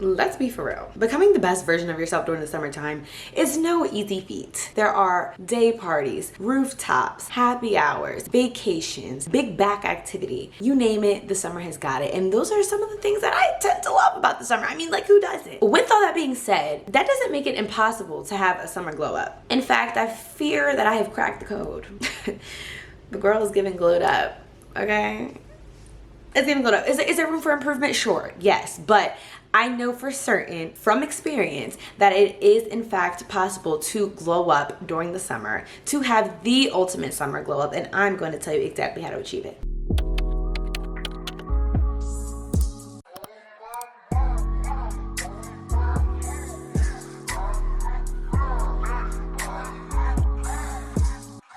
Let's be for real. Becoming the best version of yourself during the summertime is no easy feat. There are day parties, rooftops, happy hours, vacations, big back activity. You name it, the summer has got it. And those are some of the things that I tend to love about the summer. I mean, like, who doesn't? With all that being said, that doesn't make it impossible to have a summer glow up. In fact, I fear that I have cracked the code. The girl is giving glowed up, okay? It's giving glowed up. Is there room for improvement? Sure, yes, but I know for certain from experience that it is in fact possible to glow up during the summer, to have the ultimate summer glow up, and I'm going to tell you exactly how to achieve it.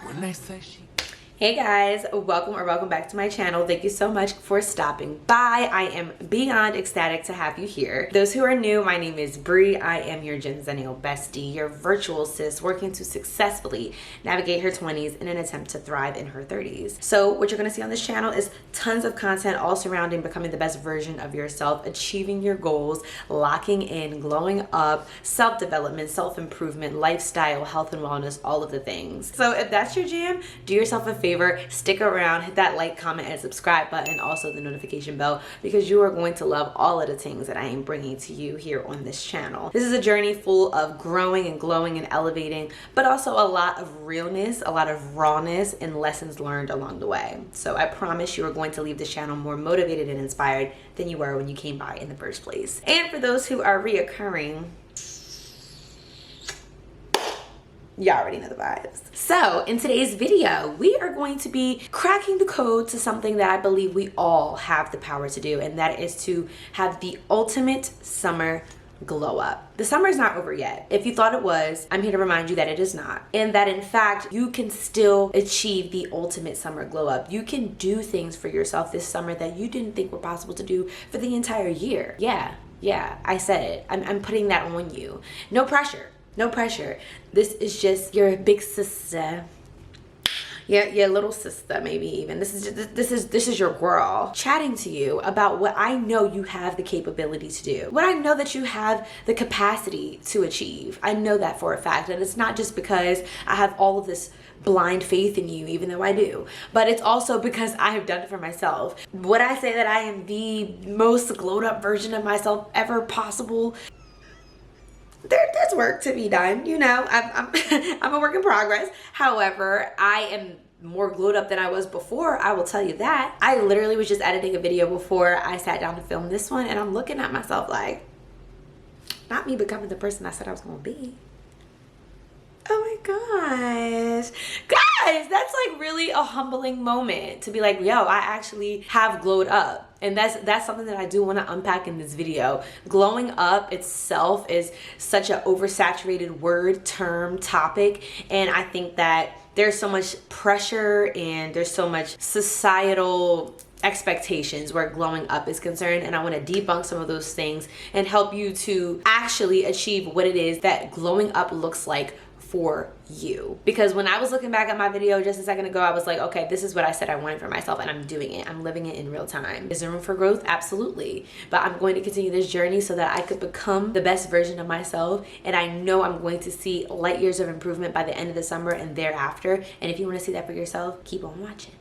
When they say she... Hey guys, welcome back to my channel. Thank you so much for stopping by. I am beyond ecstatic to have you here. Those who are new, my name is Bri. I am your Gen Zennial bestie, your virtual sis working to successfully navigate her 20s in an attempt to thrive in her 30s. So what you're gonna see on this channel is tons of content all surrounding becoming the best version of yourself, achieving your goals, locking in, glowing up, self-development, self-improvement, lifestyle, health and wellness, all of the things. So if that's your jam, do yourself a favor, stick around, hit that like, comment, and subscribe button, also the notification bell, because you are going to love all of the things that I am bringing to you here on this channel. This is a journey full of growing and glowing and elevating, but also a lot of realness, a lot of rawness, and lessons learned along the way. So I promise you are going to leave this channel more motivated and inspired than you were when you came by in the first place. And for those who are reoccurring, you already know the vibes. So in today's video, we are going to be cracking the code to something that I believe we all have the power to do, and that is to have the ultimate summer glow up. The summer is not over yet. If you thought it was, I'm here to remind you that it is not. And that in fact, you can still achieve the ultimate summer glow up. You can do things for yourself this summer that you didn't think were possible to do for the entire year. Yeah, I said it. I'm putting that on you. No pressure. No pressure. This is just your big sister. Yeah, your little sister, maybe even. This is your girl chatting to you about what I know you have the capability to do. What I know that you have the capacity to achieve. I know that for a fact. And it's not just because I have all of this blind faith in you, even though I do, but it's also because I have done it for myself. Would I say that I am the most glowed up version of myself ever possible? There's work to be done, you know. I'm a work in progress. However, I am more glowed up than I was before, I will tell you that. I literally was just editing a video before I sat down to film this one, and I'm looking at myself like, not me becoming the person I said I was gonna be. Oh my gosh. Guys, that's like really a humbling moment to be like, yo, I actually have glowed up. And that's something that I do want to unpack in this video. Glowing up itself is such an oversaturated word, term, topic. And I think that there's so much pressure and there's so much societal expectations where glowing up is concerned, and I want to debunk some of those things and help you to actually achieve what it is that glowing up looks like for you. Because when I was looking back at my video just a second ago, I was like, okay, this is what I said I wanted for myself, and I'm doing it. I'm living it in real time. Is there room for growth? Absolutely. But I'm going to continue this journey so that I could become the best version of myself, and I know I'm going to see light years of improvement by the end of the summer and thereafter. And if you want to see that for yourself, keep on watching.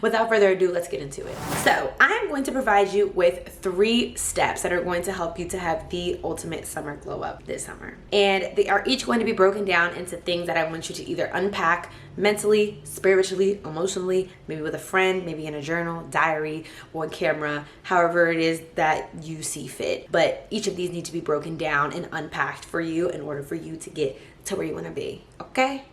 Without further ado, let's get into it. So I'm going to provide you with 3 steps that are going to help you to have the ultimate summer glow up this summer. And they are each going to be broken down into things that I want you to either unpack mentally, spiritually, emotionally, maybe with a friend, maybe in a journal, diary, on camera, however it is that you see fit. But each of these need to be broken down and unpacked for you in order for you to get to where you want to be, okay?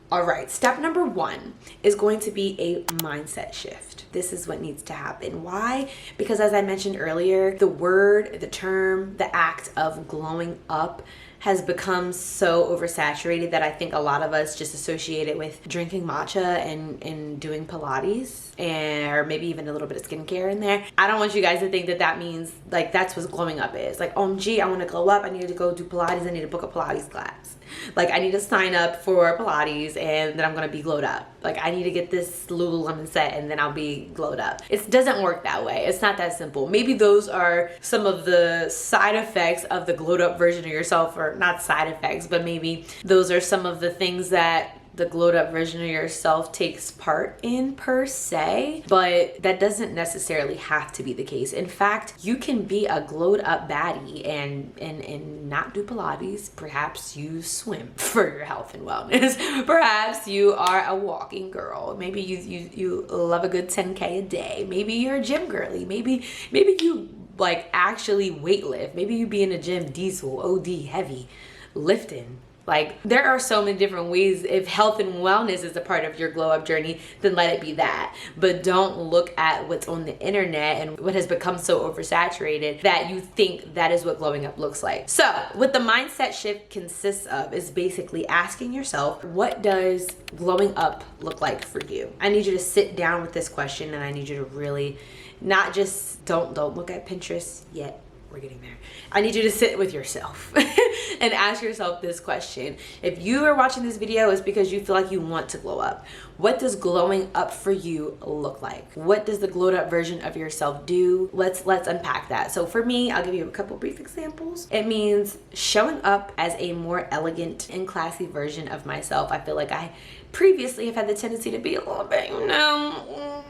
All right, step number 1 is going to be a mindset shift. This is what needs to happen. Why? Because as I mentioned earlier, the word, the term, the act of glowing up has become so oversaturated that I think a lot of us just associate it with drinking matcha and doing Pilates, or maybe even a little bit of skincare in there. I don't want you guys to think that that means like that's what glowing up is. Like, OMG, I want to glow up, I need to go do Pilates, I need to book a Pilates class. Like, I need to sign up for Pilates and then I'm gonna be glowed up. Like, I need to get this Lululemon set and then I'll be glowed up. It doesn't work that way. It's not that simple. Maybe those are some of the side effects of the glowed up version of yourself, or not side effects, but maybe those are some of the things that the glowed up version of yourself takes part in per se, but that doesn't necessarily have to be the case. In fact, you can be a glowed up baddie and not do Pilates. Perhaps you swim for your health and wellness. Perhaps you are a walking girl. Maybe you love a good 10K a day. Maybe you're a gym girly. Maybe you like actually weightlift. Maybe you be in a gym diesel, OD, heavy lifting. Like, there are so many different ways. If health and wellness is a part of your glow up journey, then let it be that. But don't look at what's on the internet and what has become so oversaturated that you think that is what glowing up looks like. So what the mindset shift consists of is basically asking yourself, what does glowing up look like for you? I need you to sit down with this question, and I need you to really not just don't look at Pinterest yet. We're getting there. I need you to sit with yourself and ask yourself this question. If you are watching this video, it's because you feel like you want to glow up. What does glowing up for you look like? What does the glowed up version of yourself do? Let's unpack that. So for me, I'll give you a couple brief examples. It means showing up as a more elegant and classy version of myself. I feel like I previously have had the tendency to be a little bit, you know,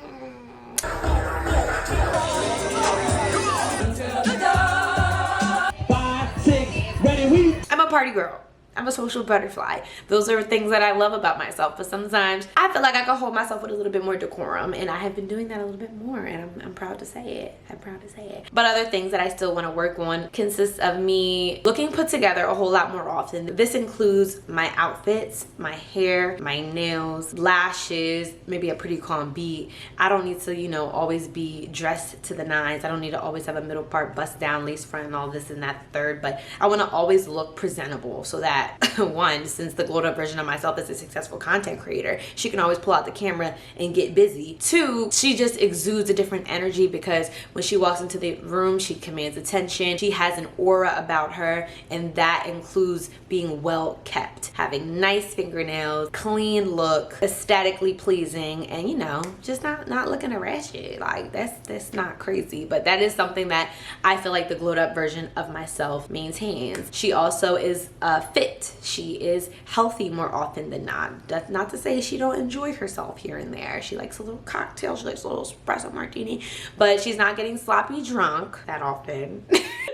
I'm a party girl. I'm a social butterfly. Those are things that I love about myself, but sometimes I feel like I can hold myself with a little bit more decorum, and I have been doing that a little bit more, and I'm proud to say it. I'm proud to say it. But other things that I still want to work on consists of me looking put together a whole lot more often. This includes my outfits, my hair, my nails, lashes, maybe a pretty calm beat. I don't need to, you know, always be dressed to the nines. I don't need to always have a middle part bust down, lace front, and all this and that third, but I want to always look presentable so that one, since the glowed up version of myself is a successful content creator, she can always pull out the camera and get busy. Two, she just exudes a different energy because when she walks into the room, she commands attention. She has an aura about her, and that includes being well kept, having nice fingernails, clean look, aesthetically pleasing, and you know, just not looking a ratchet. Like, that's not crazy, but that is something that I feel like the glowed up version of myself maintains. She also is fit. She is healthy more often than not. That's not to say she don't enjoy herself here and there. She likes a little cocktail, she likes a little espresso martini, but she's not getting sloppy drunk that often.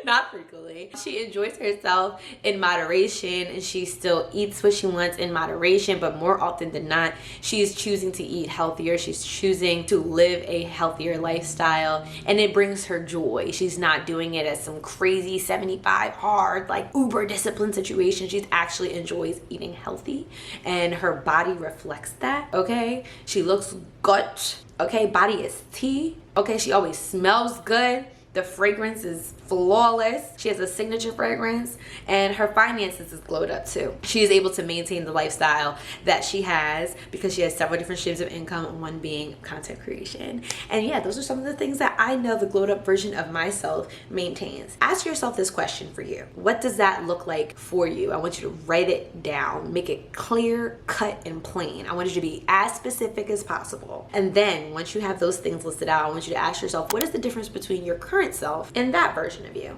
Not frequently. She enjoys herself in moderation, and she still eats what she wants in moderation, but more often than not, she's choosing to eat healthier. She's choosing to live a healthier lifestyle, and it brings her joy. She's not doing it as some crazy 75 hard, like uber discipline situation. She actually enjoys eating healthy, and her body reflects that. Okay, she looks good. Okay, body is tea. Okay, she always smells good. The fragrance is flawless. She has a signature fragrance, and her finances is glowed up too. She is able to maintain the lifestyle that she has because she has several different streams of income, one being content creation. And yeah, those are some of the things that I know the glowed up version of myself maintains. Ask yourself this question for you. What does that look like for you? I want you to write it down, make it clear, cut, and plain. I want you to be as specific as possible. And then once you have those things listed out, I want you to ask yourself, what is the difference between your current self and that version of you?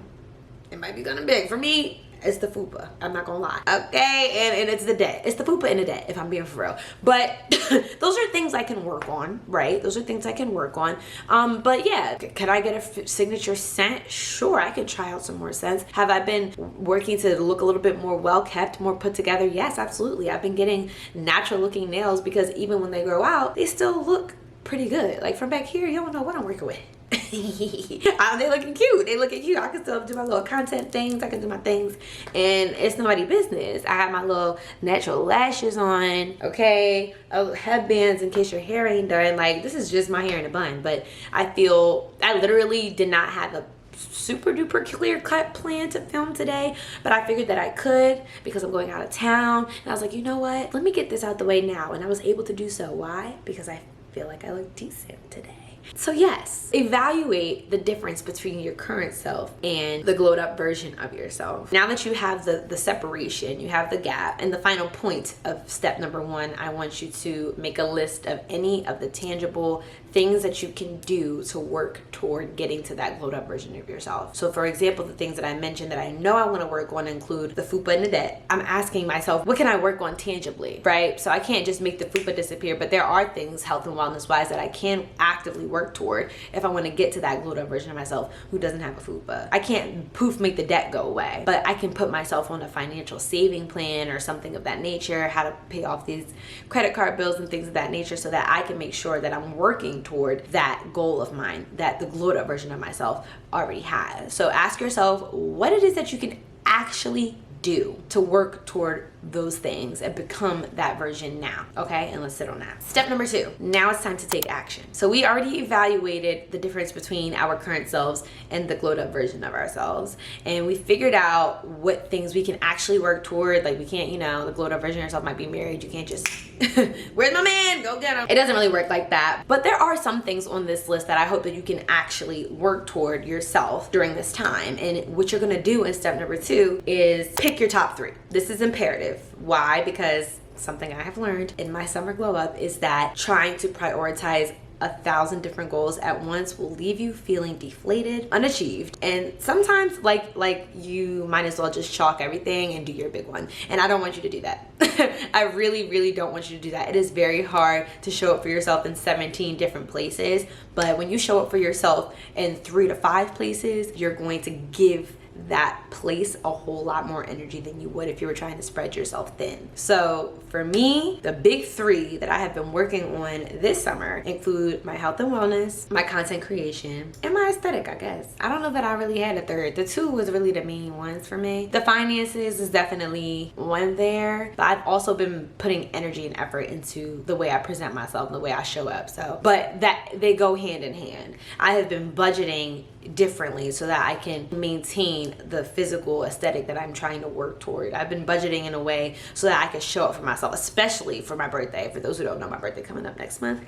It might be kind of big. For me, it's the fupa. I'm not gonna lie. Okay, and it's the debt. It's the fupa and the debt, if I'm being for real. But those are things I can work on, right? Those are things I can work on. But yeah, can I get a signature scent? Sure, I can try out some more scents. Have I been working to look a little bit more well kept, more put together? Yes, absolutely. I've been getting natural looking nails because even when they grow out, they still look pretty good. Like from back here, you don't know what I'm working with. They looking cute. They looking cute. I can still do my little content things. I can do my things, and it's nobody's business. I have my little natural lashes on, okay, headbands in case your hair ain't done. Like, this is just my hair in a bun, but I feel I literally did not have a super duper clear cut plan to film today, but I figured that I could because I'm going out of town, and I was like, you know what, let me get this out the way now. And I was able to do so. Why? Because I feel like I look decent today. So yes, evaluate the difference between your current self and the glowed up version of yourself. Now that you have the separation, you have the gap, and the final point of step number 1, I want you to make a list of any of the tangible things that you can do to work toward getting to that glowed up version of yourself. So for example, the things that I mentioned that I know I want to work on include the fupa and the debt. I'm asking myself, what can I work on tangibly, right? So I can't just make the fupa disappear, but there are things health and wellness wise that I can actively work toward if I want to get to that glowed up version of myself who doesn't have a fupa. I can't poof make the debt go away, but I can put myself on a financial saving plan or something of that nature, how to pay off these credit card bills and things of that nature, so that I can make sure that I'm working toward that goal of mine that the glowed up version of myself already has. So ask yourself what it is that you can actually do to work toward those things and become that version now, okay? And let's sit on that. Step number 2, now it's time to take action. So we already evaluated the difference between our current selves and the glowed up version of ourselves, and we figured out what things we can actually work toward. Like, we can't, you know, the glowed up version of yourself might be married. You can't just where's my man, go get him. It doesn't really work like that, but there are some things on this list that I hope that you can actually work toward yourself during this time. And what you're gonna do in step number 2 is pick your top 3. This is imperative. Why? Because something I have learned in my summer glow up is that trying to prioritize 1,000 different goals at once will leave you feeling deflated, unachieved, and sometimes like you might as well just chalk everything and do your big one. And I don't want you to do that. I really don't want you to do that. It is very hard to show up for yourself in 17 different places, but when you show up for yourself in 3 to 5 places, you're going to give that place a whole lot more energy than you would if you were trying to spread yourself thin. So for me, the big 3 that I have been working on this summer include my health and wellness, my content creation, and my aesthetic, I guess. I don't know that I really had a third. The 2 was really the main ones for me. The finances is definitely one there, but I've also been putting energy and effort into the way I present myself, the way I show up. So, but that they go hand in hand. I have been budgeting differently so that I can maintain the physical aesthetic that I'm trying to work toward. I've been budgeting in a way so that I can show up for myself, especially for my birthday. For those who don't know, my birthday coming up next month.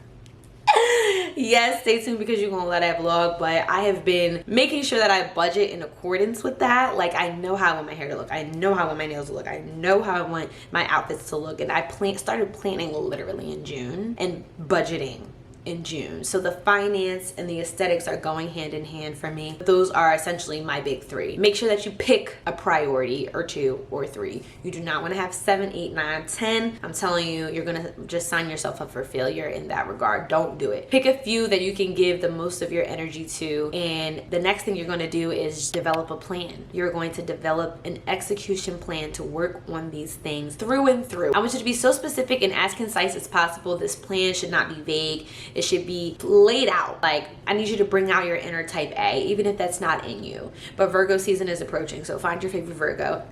Yes, stay tuned because you're gonna love that vlog, but I have been making sure that I budget in accordance with that. Like, I know how I want my hair to look, I know how I want my nails to look, I know how I want my outfits to look, and I started planning literally in June and budgeting in June. So the finance and the aesthetics are going hand in hand for me. Those are essentially my big 3. Make sure that you pick a priority or 2 or 3. You do not want to have 7, 8, 9, 10. I'm telling you, you're gonna just sign yourself up for failure in that regard. Don't do it. Pick a few that you can give the most of your energy to, and the next thing you're going to do is develop a plan. You're going to develop an execution plan to work on these things through and through. I want you to be so specific and as concise as possible. This plan should not be vague. It should be laid out. Like, I need you to bring out your inner type A, even if that's not in you. But Virgo season is approaching, so find your favorite Virgo.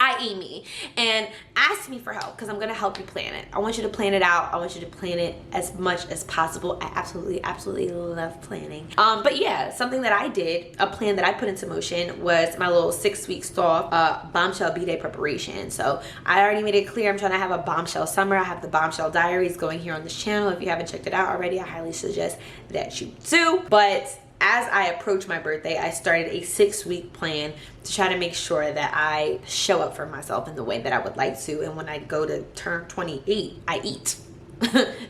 i.e. me, and ask me for help because I'm gonna help you plan it. I want you to plan it out. I want you to plan it as much as possible. I absolutely love planning. But yeah, something that I did, a plan that I put into motion was my little 6-week soft bombshell B-day preparation. So I already made it clear I'm trying to have a bombshell summer. I have the bombshell diaries going here on this channel. If you haven't checked it out already, I highly suggest that you do. But as I approach my birthday, I started a 6-week plan to try to make sure that I show up for myself in the way that I would like to. And when I go to turn 28, I eat.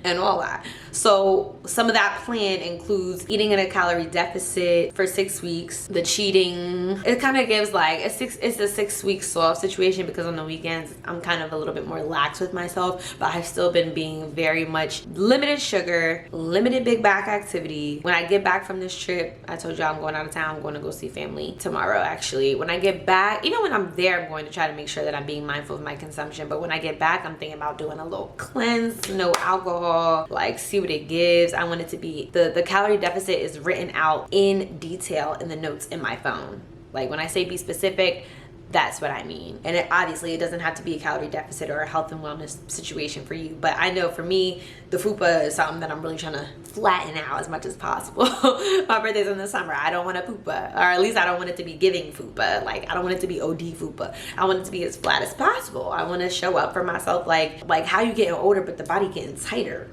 And all that. So some of that plan includes eating in a calorie deficit for 6 weeks, the cheating. It kind of gives like it's a 6-week soft situation because on the weekends I'm kind of a little bit more lax with myself, but I've still been being very much limited sugar, limited big back activity. When I get back from this trip, I told you I'm going out of town. I'm going to go see family tomorrow actually. When I get back, even when I'm there, I'm going to try to make sure that I'm being mindful of my consumption, but when I get back, I'm thinking about doing a little cleanse, no alcohol, like see what it gives. I want it to be, the calorie deficit is written out in detail in the notes in my phone. Like when I say be specific, That's what I mean. And obviously it doesn't have to be a calorie deficit or a health and wellness situation for you. But I know for me, the fupa is something that I'm really trying to flatten out as much as possible. My birthday's in the summer. I don't want a fupa, or at least I don't want it to be giving fupa. Like, I don't want it to be OD fupa. I want it to be as flat as possible. I want to show up for myself like how you getting older but the body getting tighter.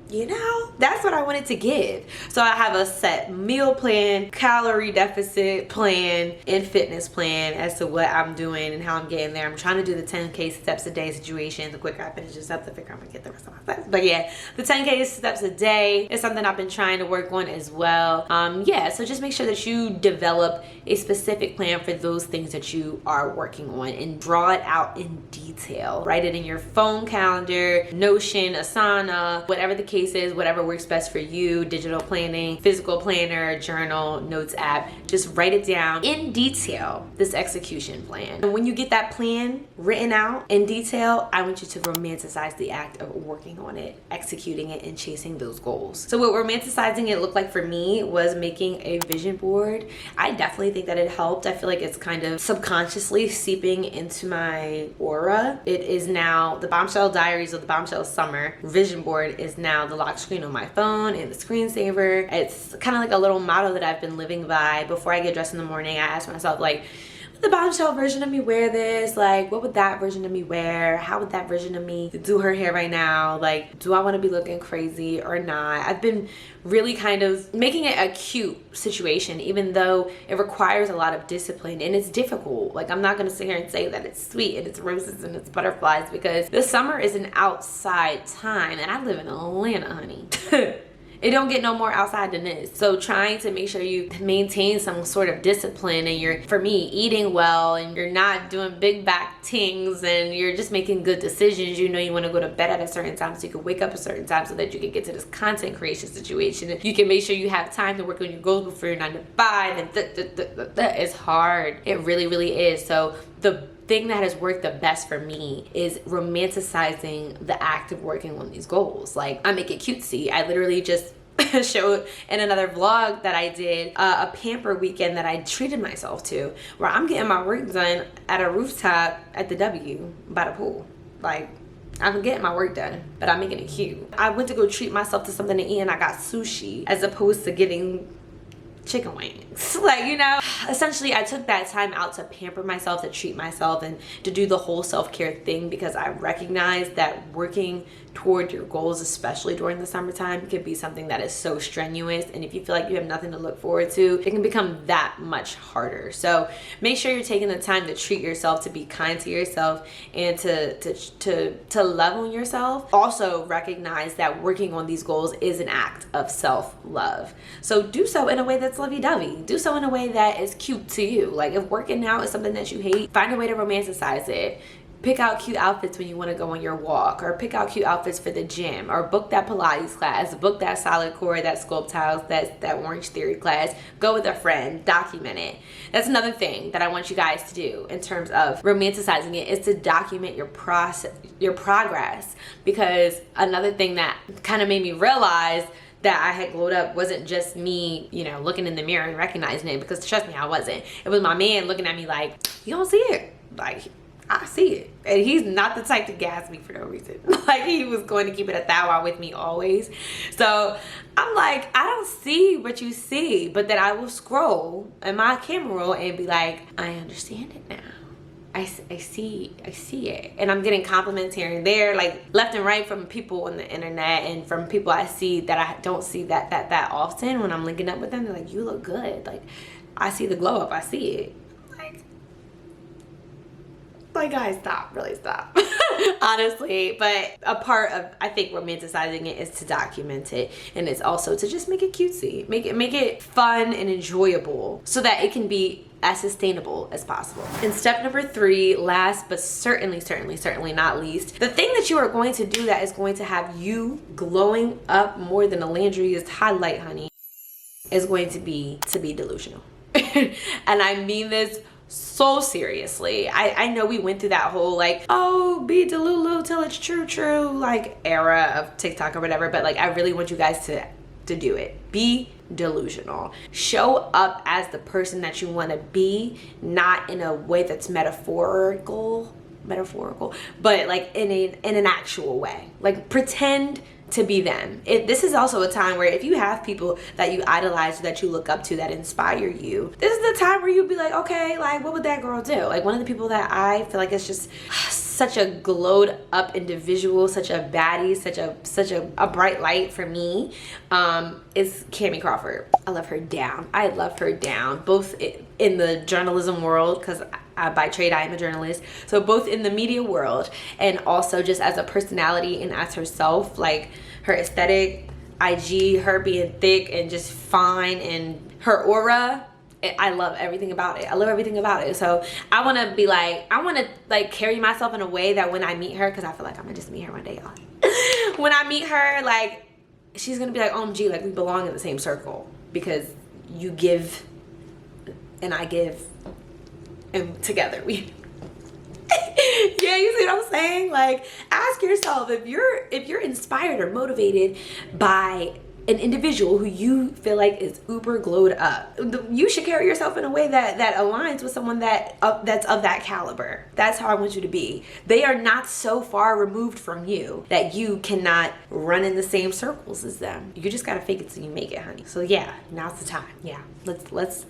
You know, that's what I wanted to give. So I have a set meal plan, calorie deficit plan, and fitness plan as to what I'm doing and how I'm getting there. I'm trying to do the 10K steps a day situation. The quicker I finish this up, the quicker I'm gonna get the rest of my steps. But yeah, the 10K steps a day is something I've been trying to work on as well. Yeah, so just make sure that you develop a specific plan for those things that you are working on and draw it out in detail. Write it in your phone calendar, Notion, Asana, whatever the case is, whatever works best for you, digital planning, physical planner, journal, notes app. Just write it down in detail, this execution plan. And when you get that plan written out in detail, I want you to romanticize the act of working on it, executing it, and chasing those goals. So what romanticizing it looked like for me was making a vision board. I definitely think that it helped. I feel like it's kind of subconsciously seeping into my aura. It is now the Bombshell Diaries of the Bombshell Summer vision board is now the lock screen on my phone and the screensaver. It's kind of like a little motto that I've been living by. Before I get dressed in the morning, I ask myself, like, would the Bombshell version of me wear this? Like, what would that version of me wear? How would that version of me do her hair right now? Like, do I want to be looking crazy or not? I've been really kind of making it a cute situation, even though it requires a lot of discipline and it's difficult. Like, I'm not going to sit here and say that it's sweet and it's roses and it's butterflies, because the summer is an outside time and I live in Atlanta, honey. It don't get no more outside than this. So trying to make sure you maintain some sort of discipline, and you're, for me, eating well, and you're not doing big back things, and you're just making good decisions. You know, you want to go to bed at a certain time so you can wake up a certain time so that you can get to this content creation situation. You can make sure you have time to work on your goals before your 9 to 5, and it's hard. It really, really is. So the thing that has worked the best for me is romanticizing the act of working on these goals. Like, I make it cutesy. I literally just showed in another vlog that I did a pamper weekend that I treated myself to, where I'm getting my work done at a rooftop at the W by the pool. Like, I'm getting my work done, but I'm making it cute. I went to go treat myself to something to eat and I got sushi as opposed to getting chicken wings. Like, you know, essentially I took that time out to pamper myself, to treat myself, and to do the whole self-care thing, because I recognize that working toward your goals, especially during the summertime, can be something that is so strenuous, and if you feel like you have nothing to look forward to, it can become that much harder. So make sure you're taking the time to treat yourself, to be kind to yourself, and to love on yourself. Also recognize that working on these goals is an act of self-love. So do so in a way that's lovey-dovey. Do so in a way that is cute to you. Like, if working out is something that you hate, find a way to romanticize it. Pick out cute outfits when you want to go on your walk, or pick out cute outfits for the gym, or book that Pilates class, book that solid core, that sculpt tiles, that Orange Theory class. Go with a friend, document it. That's another thing that I want you guys to do in terms of romanticizing it, is to document your process, your progress. Because another thing that kind of made me realize that I had glowed up wasn't just me, you know, looking in the mirror and recognizing it, because trust me, I wasn't. It was my man looking at me like, you don't see it. Like, I see it. And he's not the type to gas me for no reason. Like, he was going to keep it a thou with me always. So I'm like, I don't see what you see. But then I will scroll in my camera roll and be like, I understand it now. I see it. And I'm getting compliments here and there, like left and right, from people on the internet and from people I see that I don't see that often. When I'm linking up with them, they're like, you look good. Like, I see the glow up. I see it. Like, guys, stop. Really stop. Honestly. But a part of, I think, romanticizing it is to document it, and it's also to just make it cutesy, make it fun and enjoyable, so that it can be as sustainable as possible. And step number 3, last but certainly not least, the thing that you are going to do that is going to have you glowing up more than a Landry's highlight, honey, is going to be delusional. And I mean this so seriously. I know we went through that whole like, oh, be DELULU till it's true like era of TikTok or whatever, but like, I really want you guys to do it. Be delusional. Show up as the person that you want to be, not in a way that's metaphorical, but like in an actual way. Like pretend to be them. This is also a time where if you have people that you idolize, that you look up to, that inspire you, this is the time where you'd be like, okay, like what would that girl do? Like one of the people that I feel like is just such a glowed up individual, such a baddie, such a bright light for me, is Cammie Crawford. I love her down. I love her down, both in the journalism world, because by trade I am a journalist, so both in the media world and also just as a personality and as herself. Like her aesthetic, IG, her being thick and just fine, and her aura, I love everything about it. I love everything about it. So I want to be like, I want to like carry myself in a way that when I meet her, because I feel like I'm gonna just meet her one day, y'all. When I meet her, like she's gonna be like, OMG, like we belong in the same circle, because you give and I give, and together we yeah, you see what I'm saying? Like ask yourself, if you're inspired or motivated by an individual who you feel like is uber glowed up, you should carry yourself in a way that aligns with someone that's of that caliber. That's how I want you to be. They are not so far removed from you that you cannot run in the same circles as them. You just gotta fake it till you make it, honey. So yeah, now's the time. Yeah, let's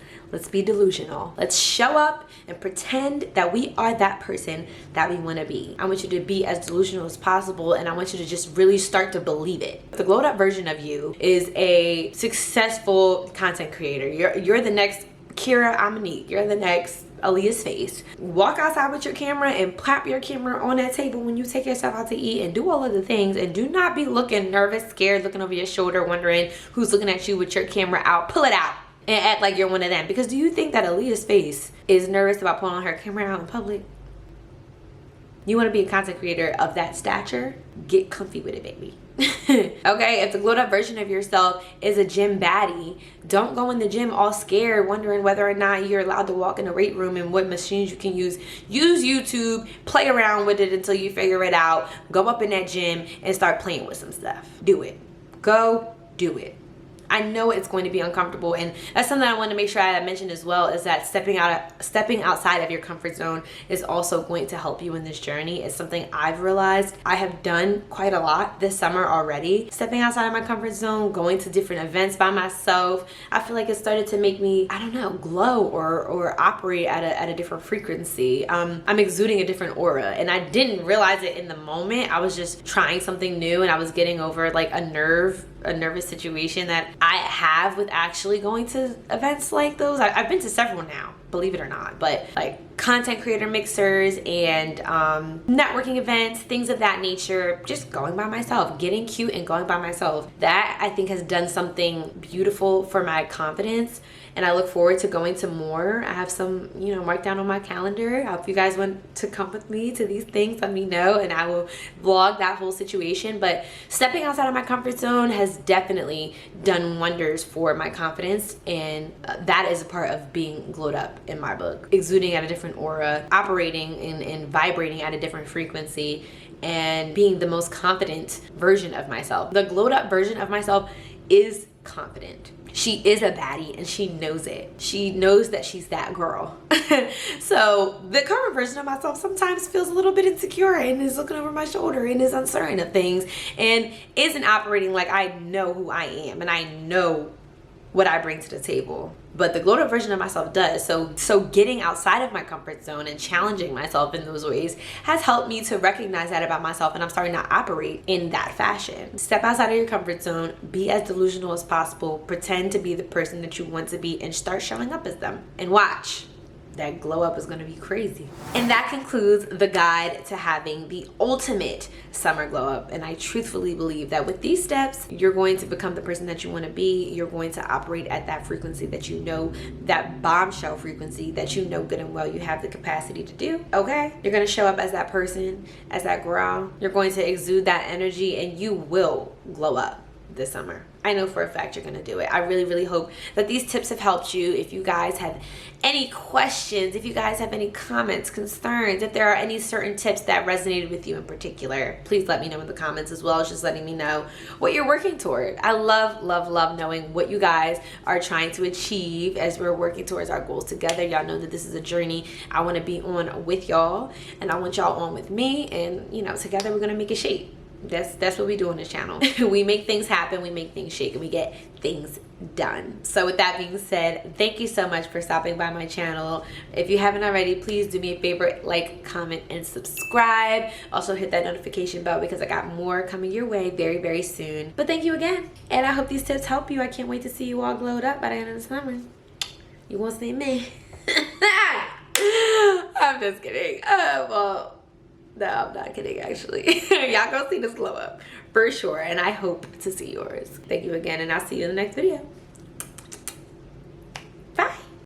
be delusional. Let's show up and pretend that we are that person that we want to be. I want you to be as delusional as possible, and I want you to just really start to believe it. The glowed up version of you is a successful content creator. You're the next Kira Amanique. You're the next Aaliyah's Face. Walk outside with your camera and plop your camera on that table when you take yourself out to eat, and do all of the things, and do not be looking nervous, scared, looking over your shoulder, wondering who's looking at you with your camera out. Pull it out and act like you're one of them. Because do you think that Aaliyah's Face is nervous about pulling her camera out in public? You want to be a content creator of that stature? Get comfy with it, baby. Okay, if the glowed up version of yourself is a gym baddie, don't go in the gym all scared, wondering whether or not you're allowed to walk in the weight room and what machines you can use. Use YouTube, play around with it until you figure it out. Go up in that gym and start playing with some stuff. Do it. Go do it. I know it's going to be uncomfortable, and that's something I want to make sure I mention as well, is that stepping outside of your comfort zone is also going to help you in this journey. It's something I've realized I have done quite a lot this summer already. Stepping outside of my comfort zone, going to different events by myself, I feel like it started to make me, I don't know, glow or operate at a different frequency. I'm exuding a different aura, and I didn't realize it in the moment. I was just trying something new, and I was getting over like a nervous situation that I have with actually going to events like those. I've been to several now, believe it or not, but like content creator mixers and networking events, things of that nature, just going by myself, getting cute and going by myself. That I think has done something beautiful for my confidence, and I look forward to going to more. I have some, marked down on my calendar. If you guys want to come with me to these things, let me know, and I will vlog that whole situation. But stepping outside of my comfort zone has definitely done wonders for my confidence, and that is a part of being glowed up in my book. Exuding at a different aura, operating and vibrating at a different frequency, and being the most confident version of myself. The glowed up version of myself is confident. She is a baddie, and she knows it. She knows that she's that girl. So the current version of myself sometimes feels a little bit insecure and is looking over my shoulder and is uncertain of things and isn't operating like I know who I am and I know what I bring to the table. But the glowed up version of myself does. So getting outside of my comfort zone and challenging myself in those ways has helped me to recognize that about myself, and I'm starting to operate in that fashion. Step outside of your comfort zone, be as delusional as possible, pretend to be the person that you want to be, and start showing up as them. And watch. That glow up is going to be crazy. And that concludes the guide to having the ultimate summer glow up. And I truthfully believe that with these steps, you're going to become the person that you want to be. You're going to operate at that frequency that you know, that bombshell frequency that you know good and well you have the capacity to do. Okay? You're going to show up as that person, as that girl. You're going to exude that energy, and you will glow up this summer. I know for a fact you're gonna do it. I really, really hope that these tips have helped you. If you guys have any questions, if you guys have any comments, concerns, if there are any certain tips that resonated with you in particular, please let me know in the comments, as well as just letting me know what you're working toward. I love, love, love knowing what you guys are trying to achieve as we're working towards our goals together. Y'all know that this is a journey I want to be on with y'all, and I want y'all on with me, and you know, together we're gonna make it shake. That's what we do on this channel. We make things happen, we make things shake, and we get things done. So with that being said, thank you so much for stopping by my channel. If you haven't already, please do me a favor, like, comment, and subscribe. Also hit that notification bell because I got more coming your way very, very soon. But thank you again, and I hope these tips help you. I can't wait to see you all glowed up by the end of the summer. You won't see me. I'm just kidding. Well, no, I'm not kidding, actually. Y'all gonna see this glow up for sure, and I hope to see yours. Thank you again, and I'll see you in the next video.